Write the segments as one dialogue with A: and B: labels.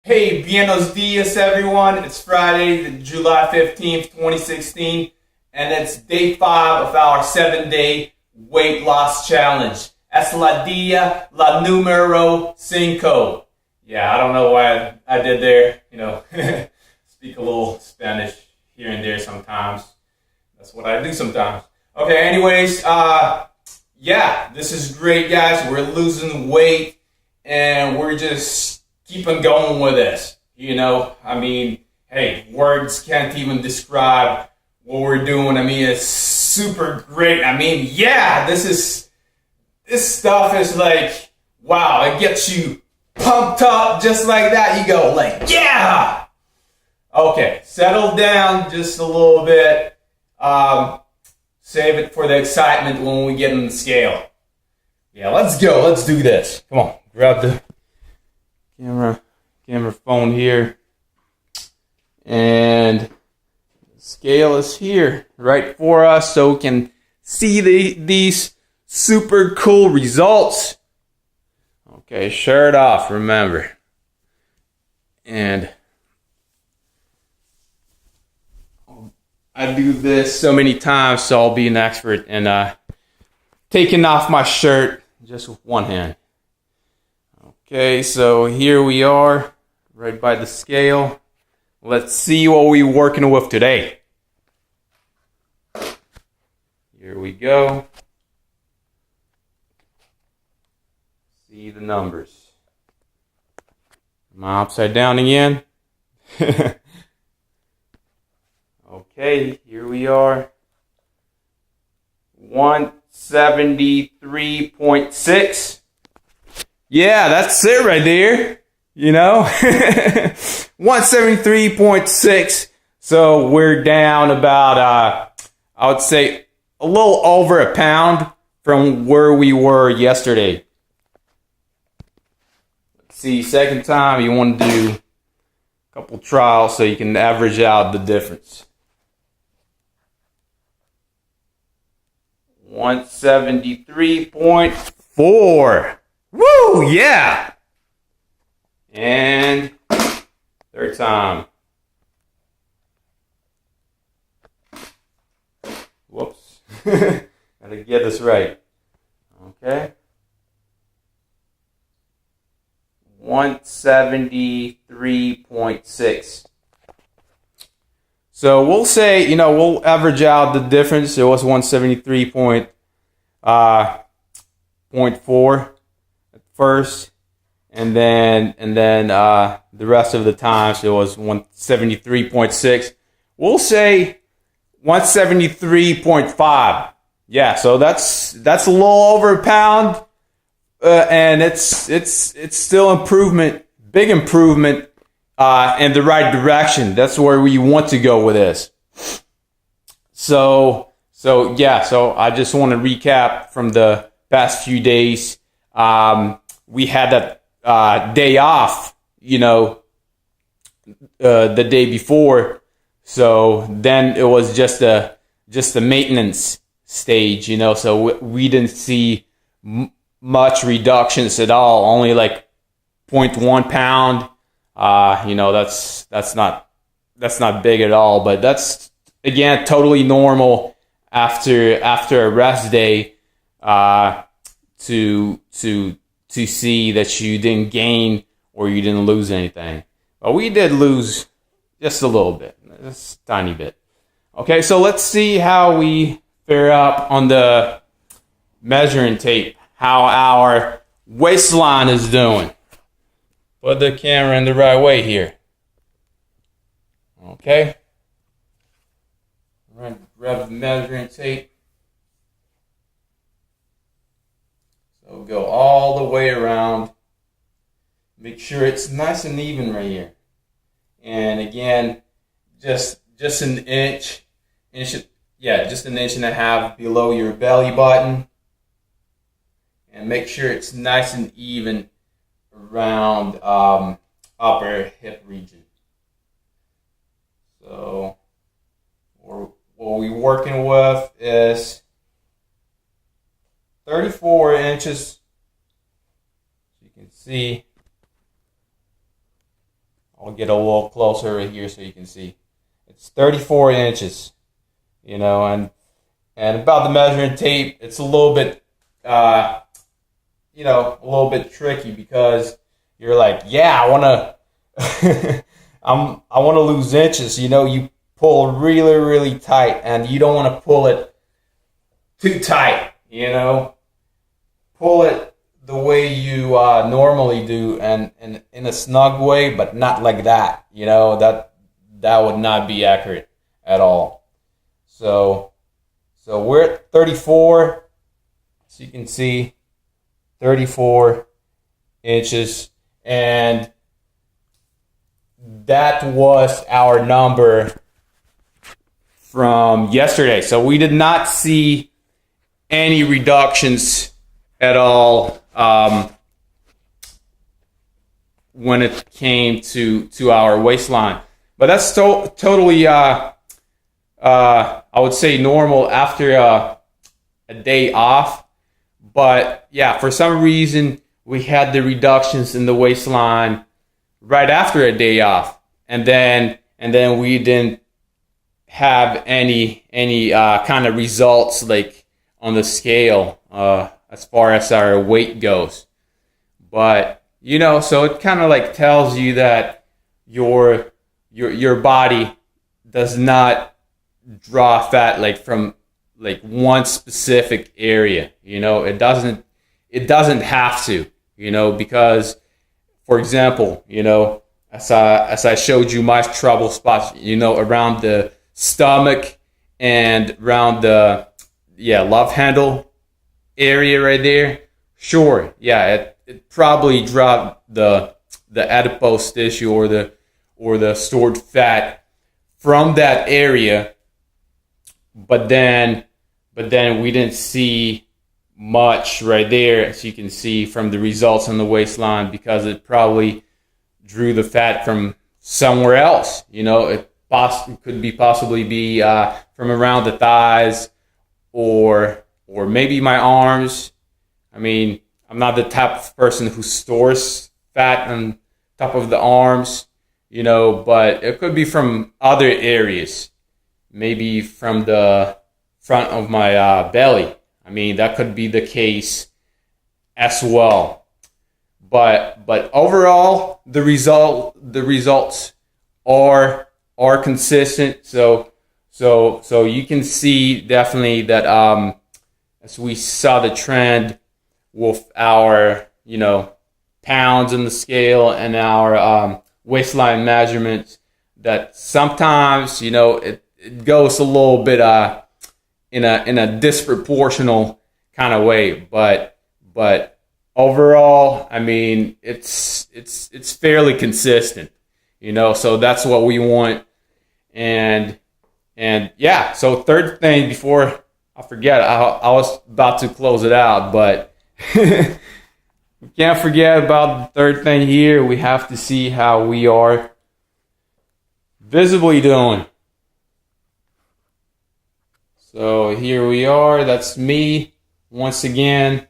A: Hey, buenos dias, everyone. It's Friday, July 15th, 2016, and it's day 5 of our 7-day weight loss challenge. Es la día, la número 5. Yeah, I don't know why I did there, speak a little Spanish here and there sometimes. That's what I do sometimes. Okay, anyways, this is great, guys. We're losing weight, and we're just keeping going with this. Hey, words can't even describe what we're doing. It's super great. This stuff is like, wow, it gets you pumped up just like that. You go like, yeah! Okay, settle down just a little bit. Save it for the excitement when we get on the scale. Yeah, let's go. Let's do this. Come on, grab the camera phone here. And the scale is here right for us so we can see these super cool results. Okay, shirt off, remember. And I do this so many times, so I'll be an expert in taking off my shirt just with one hand. Okay, so here we are, right by the scale. Let's see what we're working with today. Here we go. See the numbers. Am I upside down again? Okay, here we are. 173.6. Yeah, that's it right there. 173.6. So we're down about, I would say, a little over a pound from where we were yesterday. Let's see, second time, you want to do a couple trials so you can average out the difference. 173.4. Woo, yeah. And third time. Whoops. Gotta get this right. Okay. 173.6. So we'll say, we'll average out the difference. It was 173.4 at first, and then the rest of the times it was 173.6. We'll say 173.5. Yeah, so that's a little over a pound, and it's still improvement, big improvement. In the right direction. That's where we want to go with this. So I just want to recap from the past few days. We had that day off, the day before. So then it was just a maintenance stage, So we didn't see much reductions at all. Only like 0.1 pound. That's not big at all, but that's again totally normal after a rest day to see that you didn't gain or you didn't lose anything. But we did lose just a little bit, just a tiny bit. Okay, so let's see how we fare up on the measuring tape, how our waistline is doing. Put the camera in the right way here. Okay. All right, grab the measuring tape. So go all the way around. Make sure it's nice and even right here. And again, just an inch, just an inch and a half below your belly button. And make sure it's nice and even around upper hip region. So what we're working with is 34 inches. You can see I'll get a little closer right here so you can see. It's 34 inches, you know, and about the measuring tape, it's a little bit, you know, a little bit tricky because you're like, yeah, I want to, I want to lose inches. You know, you pull really, really tight, and you don't want to pull it too tight. You know, pull it the way you normally do, and in a snug way, but not like that. You know, that would not be accurate at all. So we're at 34, so you can see 34 inches, and that was our number from yesterday. So we did not see any reductions at all when it came to our waistline. But that's totally, I would say, normal after a day off. But yeah, for some reason, we had the reductions in the waistline right after a day off, and then we didn't have any kind of results like on the scale as far as our weight goes. But you know, so it kind of like tells you that your body does not draw fat like from like one specific area. You know, it doesn't have to, you know, because, for example, you know, as I showed you my trouble spots, you know, around the stomach and around the love handle area right there. Sure, yeah, it probably dropped the adipose tissue or the stored fat from that area, but then we didn't see much right there, as you can see from the results on the waistline, because it probably drew the fat from somewhere else. You know, it could possibly be from around the thighs or maybe my arms. I mean, I'm not the type of person who stores fat on top of the arms, you know, but it could be from other areas, maybe from the front of my belly. I mean, that could be the case as well. But overall, the results are consistent. So you can see definitely that as we saw the trend with our, you know, pounds in the scale and our waistline measurements, that sometimes, you know, it goes a little bit in a disproportional kind of way, but overall, I mean, it's fairly consistent, you know. So that's what we want, and yeah. So third thing, before I forget, I was about to close it out, but we can't forget about the third thing here. We have to see how we are visibly doing. So here we are. That's me once again.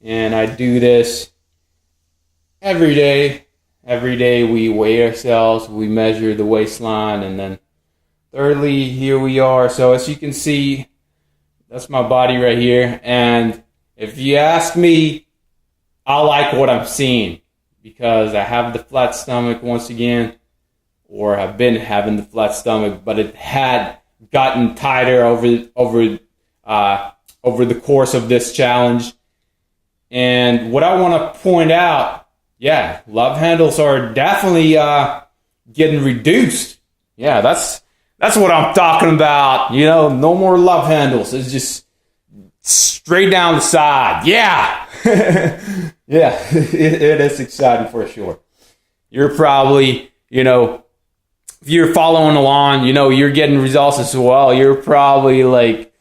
A: And I do this every day. Every day we weigh ourselves, we measure the waistline, and then thirdly, here we are. So as you can see, that's my body right here. And if you ask me, I like what I'm seeing because I have the flat stomach once again, or I've been having the flat stomach, but it had gotten tighter over the course of this challenge. And what I want to point out, yeah, love handles are definitely getting reduced. Yeah, that's what I'm talking about. You know, no more love handles. It's just straight down the side. Yeah. Yeah, it is exciting for sure. You're probably, you know, if you're following along, you know, you're getting results as well. You're probably like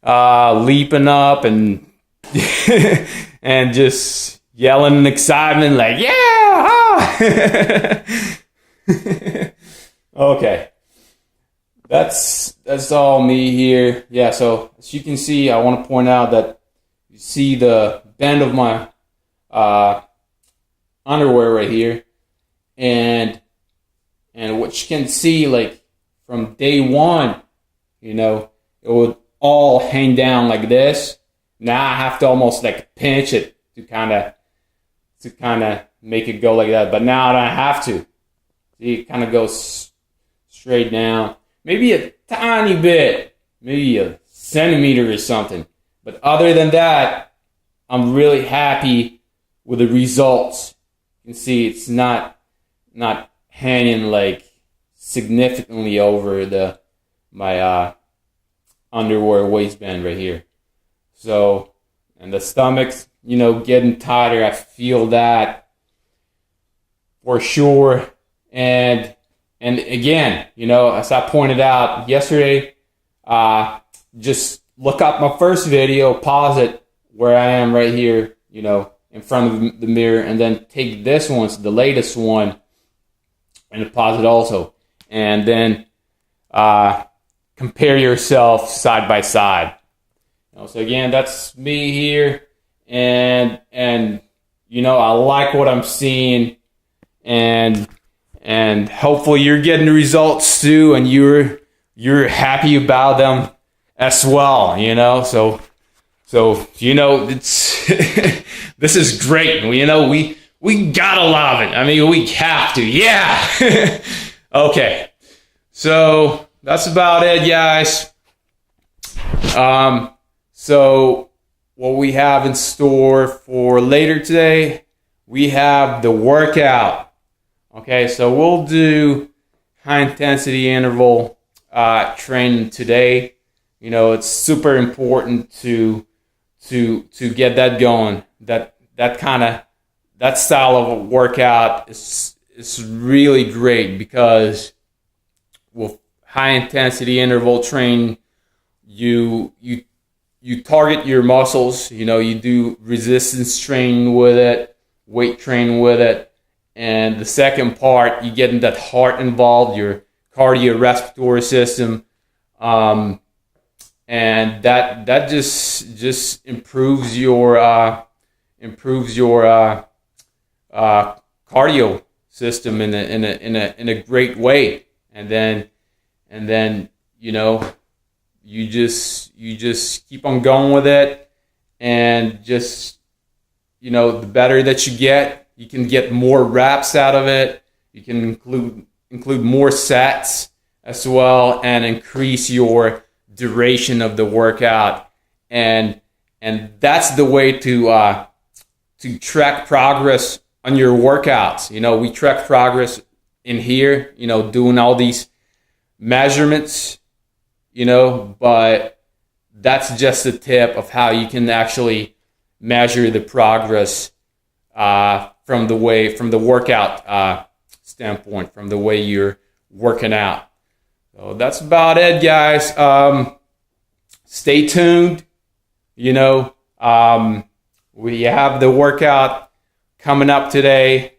A: leaping up and and just yelling in excitement like, yeah! Ah! Okay. That's all me here. Yeah, so as you can see, I want to point out that you see the bend of my underwear right here. and what you can see, like from day one, it would all hang down like this. Now I have to almost like pinch it to kind of make it go like that. But now I don't have to. See, it kind of goes straight down. Maybe a tiny bit, maybe a centimeter or something. But other than that, I'm really happy with the results. You can see it's not hanging like significantly over my underwear waistband right here. So, and the stomach's, getting tighter. I feel that for sure. And again, as I pointed out yesterday, just look up my first video, pause it where I am right here, in front of the mirror, and then take this one, the latest one, and pause it also. And then compare yourself side by side. So again, that's me here, and I like what I'm seeing, and hopefully you're getting the results too, and you're happy about them as well. So it's this is great. We gotta love it. I mean, we have to. Yeah. Okay. So that's about it, guys. So what we have in store for later today, we have the workout. Okay, so we'll do high intensity interval training today. It's super important to get that going. That style of a workout is really great, because with high intensity interval training, you target your muscles. You do resistance training with it, weight training with it, and the second part, you get in that heart involved, your cardiorespiratory system, and that just improves your cardio system in a great way, and then you just keep on going with it, and just the better that you get, you can get more reps out of it. You can include more sets as well, and increase your duration of the workout, and that's the way to track progress on your workouts. We track progress in here, doing all these measurements, but that's just the tip of how you can actually measure the progress from the workout standpoint, from the way you're working out. So that's about it, guys. Stay tuned. We have the workout coming up today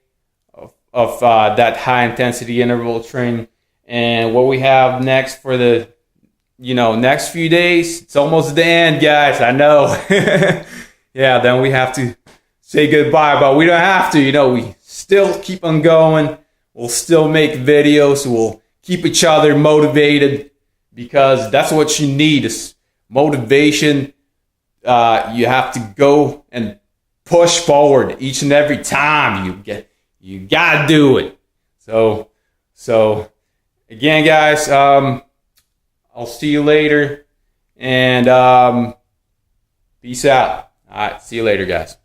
A: of that high intensity interval training, and what we have next for the next few days. It's almost the end, guys. I know. Yeah, then we have to say goodbye, but we don't have to. We still keep on going. We'll still make videos. We'll keep each other motivated, because that's what you need, is motivation. You have to go and push forward each and every time. You gotta do it. So again, guys, I'll see you later, and peace out. All right, see you later, guys.